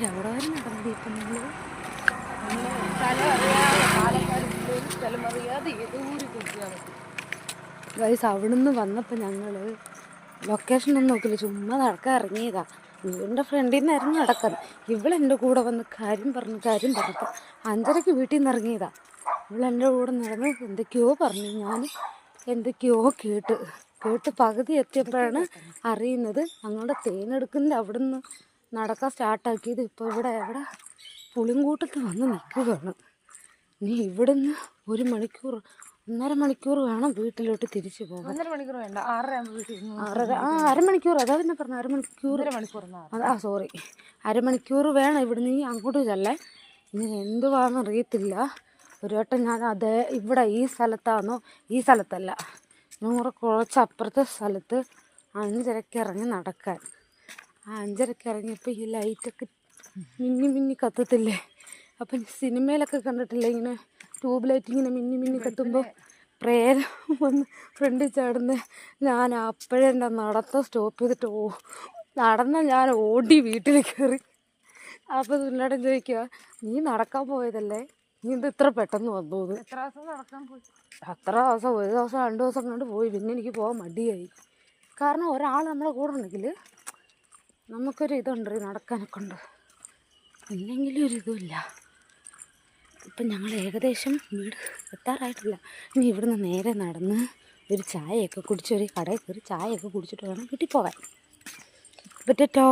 എവിടെ വരെ നടന്നിരിക്കുന്നു? ഗൈസ് അവിടുന്ന് വന്നപ്പോൾ ഞങ്ങൾ ലൊക്കേഷനൊന്നും നോക്കില്ല, ചുമ്മാ നടക്കാൻ ഇറങ്ങിയതാ. വീടിൻ്റെ ഫ്രണ്ടിൽ നിന്ന് ഇറങ്ങി നടക്കാൻ. ഇവളെൻ്റെ കൂടെ വന്ന് കാര്യം പറഞ്ഞു 5:30 വീട്ടിൽ നിന്ന് ഇറങ്ങിയതാ. ഇവളെൻ്റെ കൂടെ നടന്ന് എന്തൊക്കെയോ പറഞ്ഞു. ഞാൻ എന്തൊക്കെയോ കേട്ട് പകുതി എത്തിയപ്പോഴാണ് അറിയുന്നത് ഞങ്ങളുടെ തേനെടുക്കുന്നതിൻ്റെ അവിടെ നിന്ന് നടക്കാൻ സ്റ്റാർട്ടാക്കിയത്. ഇപ്പോൾ ഇവിടെ പുളിങ്കൂട്ടത്തിൽ വന്ന് നിൽക്കുകയാണ്. നീ ഇവിടുന്ന് 1 മണിക്കൂർ 1.5 മണിക്കൂർ വേണം വീട്ടിലോട്ട് തിരിച്ചു പോകാൻ. 1.5 മണിക്കൂർ വേണ്ട, 6:30 വീട്ടിൽ 1/2 അതാ പിന്നെ പറഞ്ഞു 1/2 സോറി 1/2 മണിക്കൂർ വേണം ഇവിടുന്ന് നീ അങ്ങോട്ട് ചെല്ലാൻ. ഇനി എന്തുവാണെന്ന് അറിയത്തില്ല. ഒരു വട്ടം ഞാൻ ഇവിടെ ഈ സ്ഥലത്താണോ, ഈ സ്ഥലത്തല്ല, ഞങ്ങളുടെ കുറച്ചപ്പുറത്തെ സ്ഥലത്ത് 5:30 ഇറങ്ങി നടക്കാൻ. 5:30 ഇറങ്ങിയപ്പോൾ ഈ ലൈറ്റൊക്കെ മിന്നി കത്തത്തില്ലേ? അപ്പം സിനിമയിലൊക്കെ കണ്ടിട്ടില്ലേ ഇങ്ങനെ ട്യൂബ് ലൈറ്റ് ഇങ്ങനെ മിന്നി കത്തുമ്പോൾ പ്രേരം വന്ന് ഫ്രണ്ടിൽ ചാടുന്നത്. ഞാൻ അപ്പോഴേ എൻ്റെ നടത്തം സ്റ്റോപ്പ് ചെയ്തിട്ട് ഞാൻ ഓടി വീട്ടിൽ കയറി. അപ്പോൾ തുന്നേടൻ ചോദിക്കുക, നീ നടക്കാൻ പോയതല്ലേ, നീ ഇത് ഇത്ര പെട്ടെന്ന് വന്നു? എത്ര ദിവസം നടക്കാൻ പോയി? അത്ര ദിവസം, 1 ദിവസം 2 ദിവസം കണ്ട് പോയി. പിന്നെ എനിക്ക് പോകാൻ മടിയായി. കാരണം ഒരാൾ നമ്മളെ കൂടെ ഉണ്ടെങ്കിൽ നമുക്കൊരു ഇതുണ്ട്, നടക്കാനൊക്കെ ഉണ്ട്. ഇല്ലെങ്കിലും ഒരിതുമില്ല. ഇപ്പം ഞങ്ങൾ ഏകദേശം വീട് എത്താറായിട്ടില്ല. ഇനി ഇവിടുന്ന് നേരെ നടന്ന് ഒരു ചായയൊക്കെ കുടിച്ച് ഒരു കടയിൽ കയറി ചായയൊക്കെ കുടിച്ചിട്ട് വേണം വീട്ടിൽ പോകാൻ. പറ്റോ